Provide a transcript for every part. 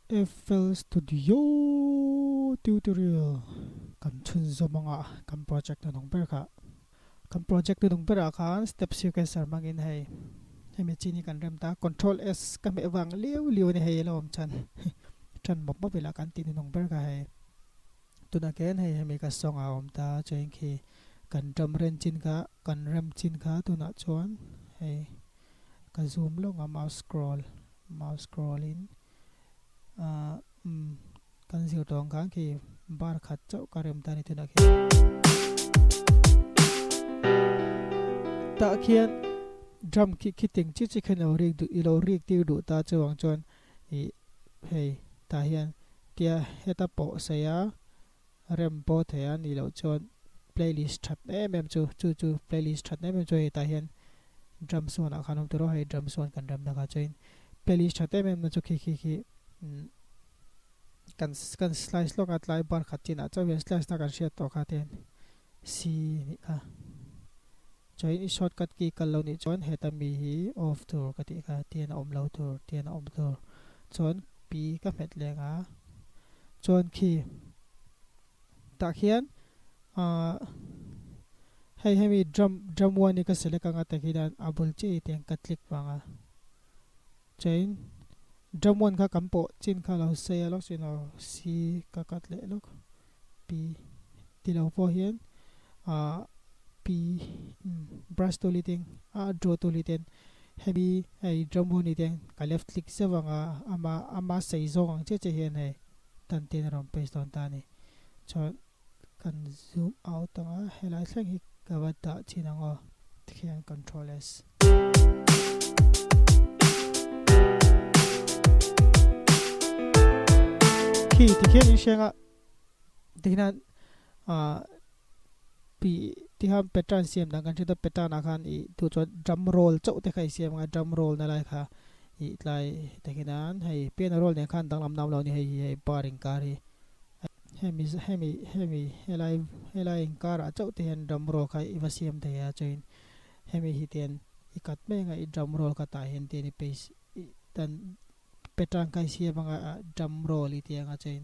FL Studio tutorial kan chun zo manga kan project na nong ber kha kan project na nong ber khan step sequence mangin hai hemi chini kan rem ta control s ka me wang liu liu ne hai lom chan chan mop mop bela kan tin nong ber kha hai tuna ken hai hemi ka song a om ta chen khi kan drum ren chin kha kan rem chin kha tuna chon hai ka zoom lo nga mouse scroll in kan ziu tong kha khi bar khat chau ka rem ta ni tuna khi ta khian drum ki ting chi chi khen rik du ilo rik ti du ta chawang chon hi hei ta hian tia heta po saya rem po thaya ni lo chon playlist that em chu playlist that em chu ta hian drum son a khanom tero hei drum son kan ram na kha choin playlist that em na chu khi kan slice lo at lai bar khatin a chaw slice na kan share to kha ten si ni kha join i shortcut ki kallo ni chon heta mi hi off tur ka ti kha tian om lo tur tian om tur chon pi ka met lenga chon khi ta khian hei mi drum one ni ka select ka ta khidan abul chi tiang ka click wanga chain drum one kha kampo chin kha lo se lo sino si ka kat le lo pi ti lo po hian pi brush to liting draw to liten heavy ai drum one ni tiang ka left click se wanga ama sei zong che che hian hai tan tin rom paste don ta ni chon kan zoom out ta helai thleng hi ka wa ta chinango thian control s khi tikhen in shenga tiknan pi ti ham pattern siam dang kan thita pattern akhan i tu chon drum roll chau te khai siam nga drum roll na lai kha i tlai tikhinan hei pen roll ne khan dang nam lo ni hei baring kari hemi helai kara chau te hen drum roll khai i wasiam te ya chain hemi hiten i kat me nga i drum roll ka ta hen te ni pace tan pattern kai sia banga drum roll i tianga chain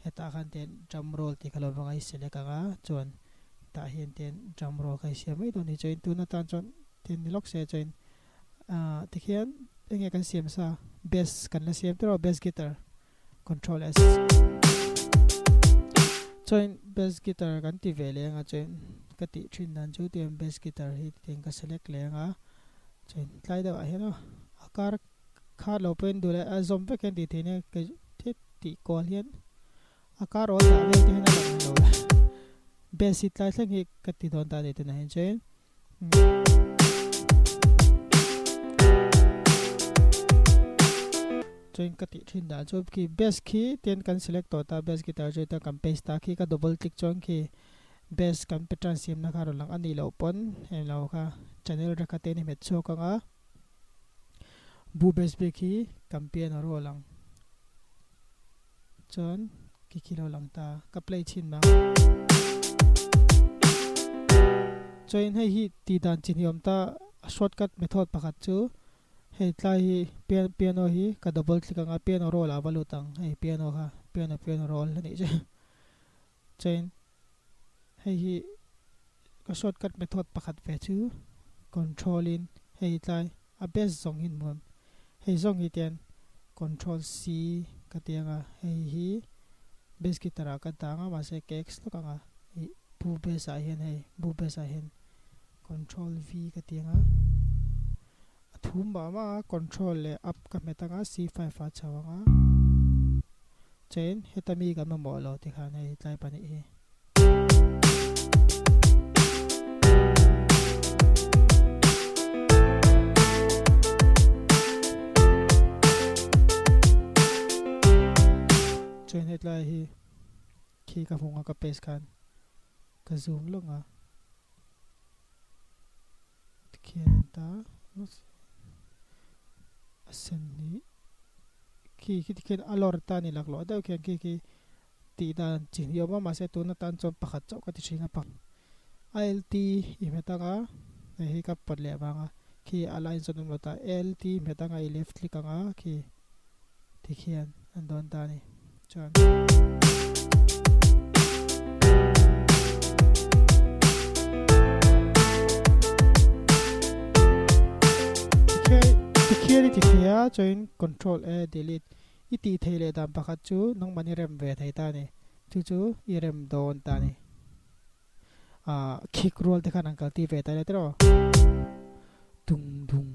heta khan ten drum roll ti khalo banga i select ka chon ta hian ten drum roll kai sia mai don ni chain tu na tan chon ten ni lok se chain tikhian enge kan siam sa bass kan la siam tro bass guitar control s chain bass guitar kan ti vele nga chain ka ti thin dan chu tem bass guitar hi ten ka select le nga chain tlai da hian akar kha lo pen du le azom pe kan ti thene ke ti kol hian akar ol da le te na lo basic lai thang hi ka ti don ta de te na hen chen chen ka ti thin da job ki bass ki ten kan select to ta bass guitar je ta kan paste ta ki ka double click chon ki bass kan pattern sim na kha ro lang ani lo pon hen lo kha channel ra ka te ni met cho ka nga bu bass be ki campaign ro lang chon ki kilo lang ta ka play chin ma join hai hi ti dan chin yom ta shortcut method pakhat chu hei tlai hi piano hi ka double click anga piano roll a valu tang hei piano kha piano roll ni je chain hei hi ka shortcut method pakhat ve chu control in hei tlai a bass zong in mom hei zong hi ten control c ka tianga hei hi bass guitar ka tanga ma se kex lo kanga hi bu bass a hian hei bu bass a hian control v ka tianga thum ba ma control le up ka metanga c5 fa chawanga chain hetami ga ma mo lo ti kha nei tlai pani hi chain hetlai hi khi ka phunga ka paste khan ka zoom lo nga khian ta asen ni khi tikhen alor ta ni laklo da khian ki ti dan chin yoma ma se tu na tan chom pakhat chau ka ti thinga pak alt i metanga hi ka pat le banga khi align zon lo ta lt metanga i left click anga khi tikhian an don ta ni chuan tikhian ti thea join control a delete iti theile dam pakhat chu nong mani rem ve thei ta ni chu I rem don ta ni kick roll te khan angkal ti ve ta le tro dung dung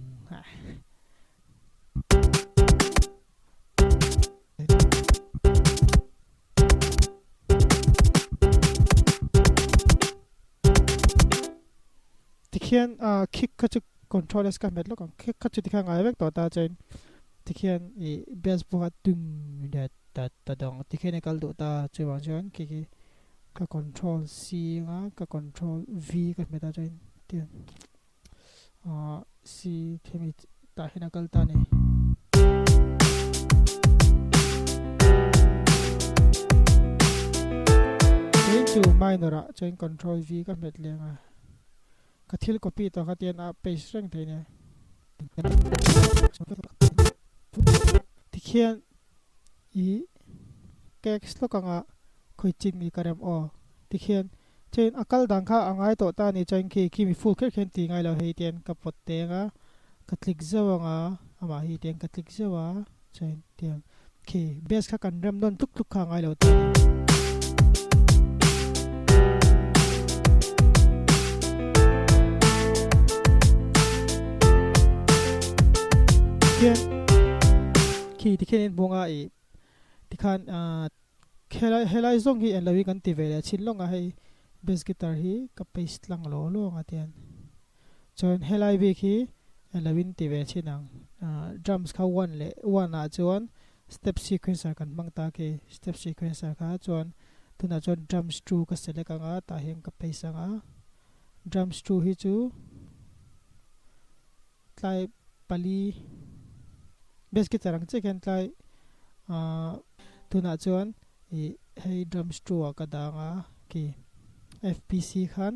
tikhian kick ka chu control s ka met lo kan kick ka chu tikha ngai vek to ta chen tikhian I base bu ha dung da dong tikhian kal do ta che wang chen ki ka control C nga ka control V ka meta chen tian C themi ta hina kal ta ne chu minor a chen control V ka met le nga ka thil copy to ka tian a paste reng thei ne tikhian I text lo ka nga khoi chin mi karem o tikhian chen akal dang kha angai to ta ni chen ki mi full kher khen ti ngai lo hei tian ka pot te nga ka click zawa nga ama hi tian ka click zawa chen tian ki base kha kan rem don tuk tuk kha ngai lo ta tian ki tikhian bonga I tikhan helai zong hi enlawi kan ti vele chin longa hei bass guitar hi ka paste lang lo nga tian chon helai bi khi enlawin ti ve chinang drums kha one a chon step sequencer kan mangta ke step sequencer kha chon tuna chon drums 2 ka select anga ta heng ka paste anga drums 2 hi chu tlai pali bass guitar ang chicken tlai tuna chon hei drums 2 ka danga ki FPC khan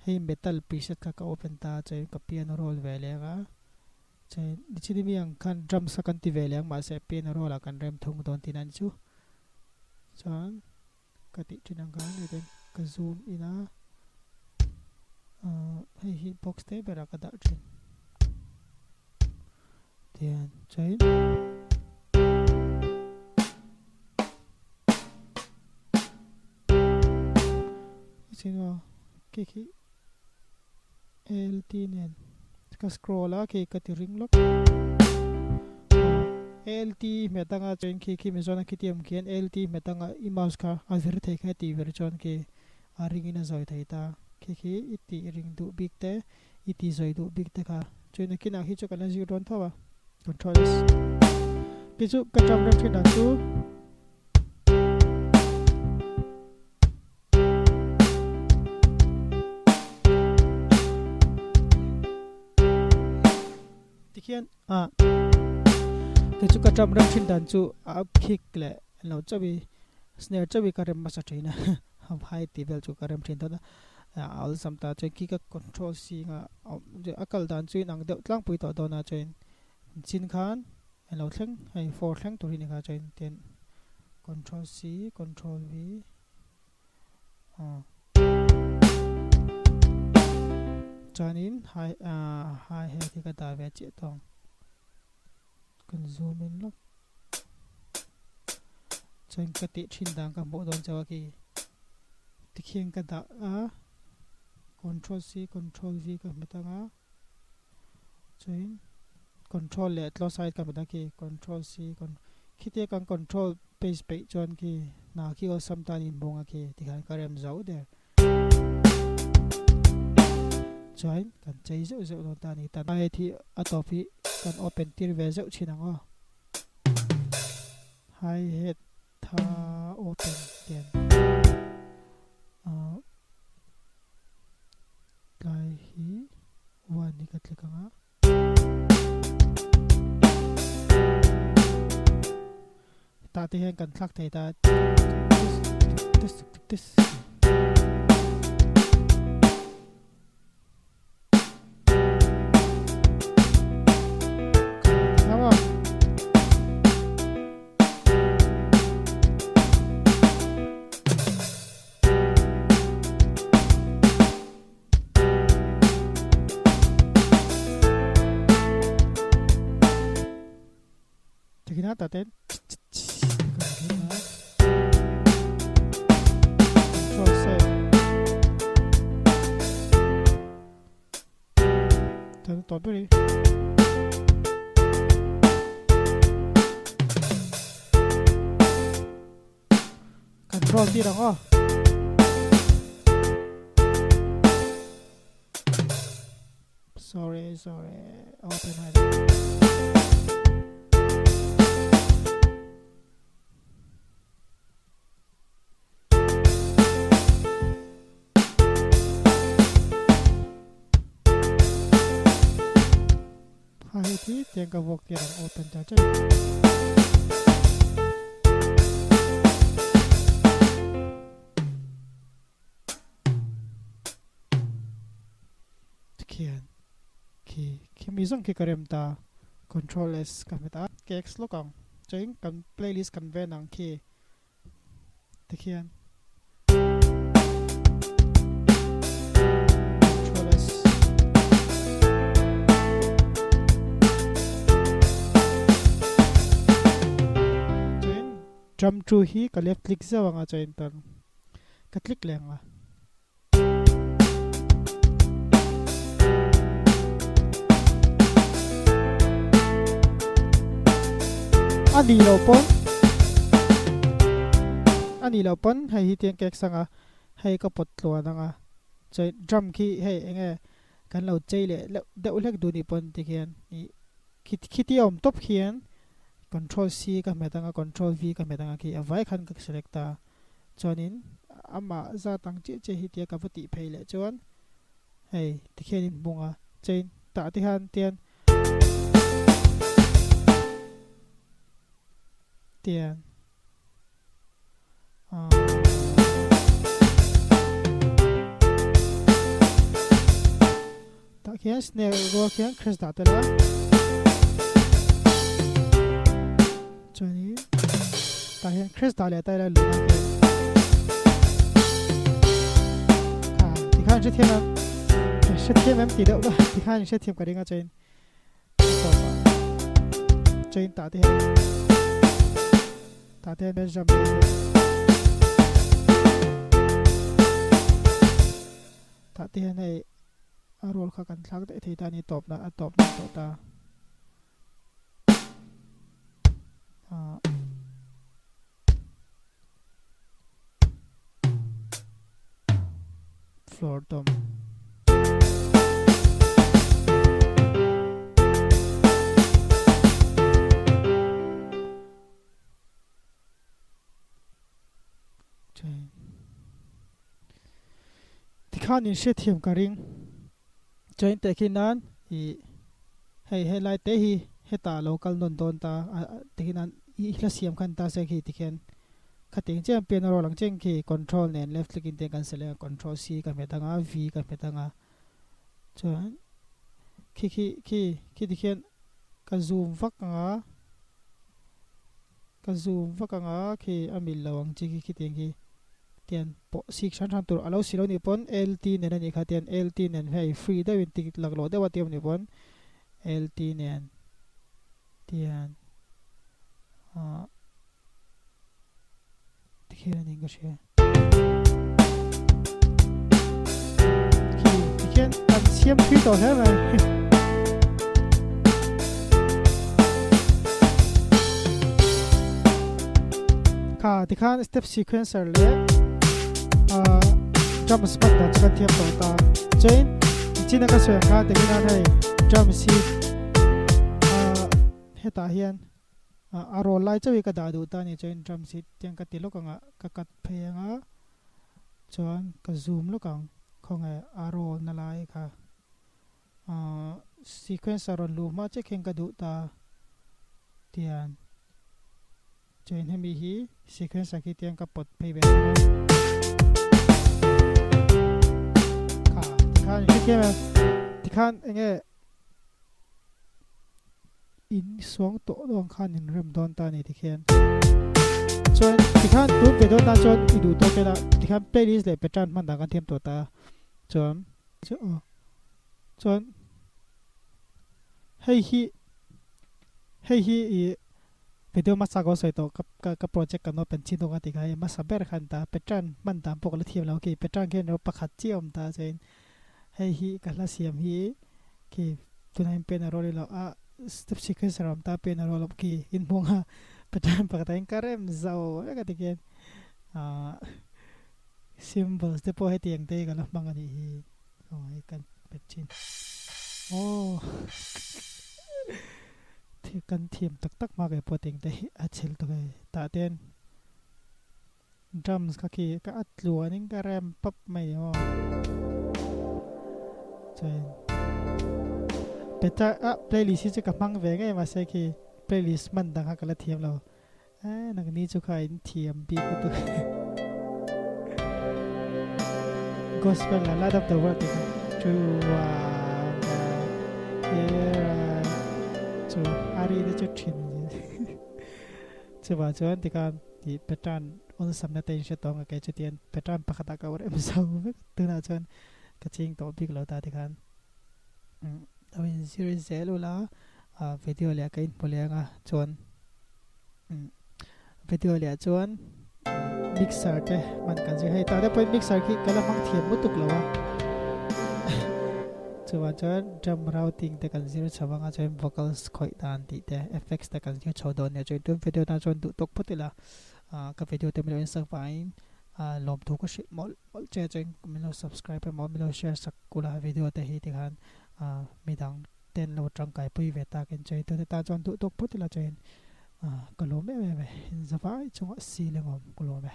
hei metal preset ka open ta chai ka piano roll vele nga chai dichini mi ang khan drums kan ti vele ang ma se piano roll kan rem thung don tinan chu chan ka ti chinang kan ni den ka zoom ina hei hitbox te bera ka da thin tian chai sino ki LT nen ka scroll a ki ka ti ring lock LT metanga chen ki mezona ki tiam kian LT metanga I mouse ka a ver thei kha ti ver chon ki a ring ina zoi thei ta ki iti ring du big te iti zoi du big te kha chen ki na hi chu kana ji ron thawa controls ki chu ka drum ram thina chu tikhian ke chu ka drum ram thin dan chu up kick le lo chawi snare chawi ka rem ma sa thina high level chu ka rem thin da all samta che ki ka control C nga je akal dan chu nang de tlang pui to dona chen chin khan lo thleng hai for thleng to ni kha chen ten control C control V chanin hai he ki ka da ve che tong kan zoom in lo chen ka ti thin dang ka mo don chawa ki tikhian ka da control C control V ka metanga chen control le tlo side ka meta ki control C khite kan control page pe chon ki na ki o samta ni bonga ki tikhan ka rem zau de join kan chei zo don ta ni ta ai thi atopi kan open tir ve zo chinang o hi hat tha open ten lai hi one ni ka tlikanga ta te hen kan thlak thei ta this na ta ten control set ta toไปดิcontrol ที่เราsorry open ให้ให้ที่เตียงกับวอกที่เรา open จะจ้ะMizo ki karem ta control s kameta kx lokang chain kan playlist kan venang ki tikhian control s chain drum to hi ka left click zawanga chain tan ka click lenga ani lo pon hai hi tiang kek sanga hai ka pot tlo nanga chai drum ki hai enge kan lo chei le de ulek du ni pon tikhian ni khiti om top khian control c ka metanga control v ka metanga ki avai khan ka select ta chonin ama za tang che hi tia ka pati pheile chon hai tikhian in bunga chain ta ti han tian ta khian snare ro khian khres da ta la chani ta khian khres da le ta la lu na ka ti khan che them em ti da ba ti khan che them ka ringa chain ta te ben jam ta te nei arol kha kan thak te thei ta ni top na to ta floor tom khan in she thiam ka ring chain te khinan hi hei lai te hi heta local non don ta tikhinan i hlasiam khan ta se khi tikhen khating chem piano ro lang cheng khi control nen left click in te kan select control c ka metanga v ka metanga chuan khi tikhen ka zoom vakanga khi amil lawang chi khi ting hi tian po sik san han tur alo silo ni pon lt nen ani kha tian lt nen hei free da win tik lag lo de wa tiam ni pon lt nen tian tikhian ning ka she tikhian tan siam khi to he mai ka tikhan step sequencer le drum spot da cha thiam to ta chain china ka swe kha te na hai drum si heta hian aro lai chawi ka da du ta ni chain drum si tiang ka tilok anga ka kat phenga chuan ka zoom lokang khonga aro na lai kha sequencer on lu ma che kheng ka du ta tian chain hemi hi sequencer ki tiang ka pot phei be tikhan enge in song to dong khan in rem don ta ni tikhen chon tikhan tu pe don ta chon idu to ke la tikhan playlist le pattern man da kan them to ta chon hei hi video masago soi to ka project kan no pen chin dong ati kai masaber khan ta petran man tam pok la thiam lo ki petran ke no pakhat chiom ta chen hei hi ka la siam hi ki tunai pen ro le lo a step sequence ram ta pen ro lo ki in monga petran pakhat in karem zau ka ti ken a symbols te po he tiang te ka la mangani hi oi kan pet chin oh thì cần thiểm tắc tắc mà cái bộ tình đấy à chịu tụi cái tạ tên drums các kỳ các ắt lúa những cái ram pop mày ho chơi beta à playlist chỉ có mang về cái mà sẽ khi playlist mình đang cái là thiểm rồi à năng ní chú khai thiểm bị cái tụi gospel là light up the world chú chú ari để cho truyền chú bảo cho anh thì con thì Petran on some này sẽ tông cái chuyện tiền Petran bắt đầu cái em sau từ nào cho anh cái chuyện tổ biết lâu ta thì con tại series zero là video là cái bộ liền cho anh video là cho anh mixer cái mình cần gì hay tao đã quên mixer khi cái là mang thiệp mất tục rồi cho drum routing te kan zero chawanga chen vocals khoi dan ti te effects te kan zero chodon ne chen tum video na chon du tok potila ka video te melo sang fine lom tu ko shit mol che chen melo subscribe mo melo share sak kula video te hi ti khan midang ten lo trang kai pui ve ta ken chei te ta chon du tok potila chen ko lo me in zawai chung si le ngom ko lo me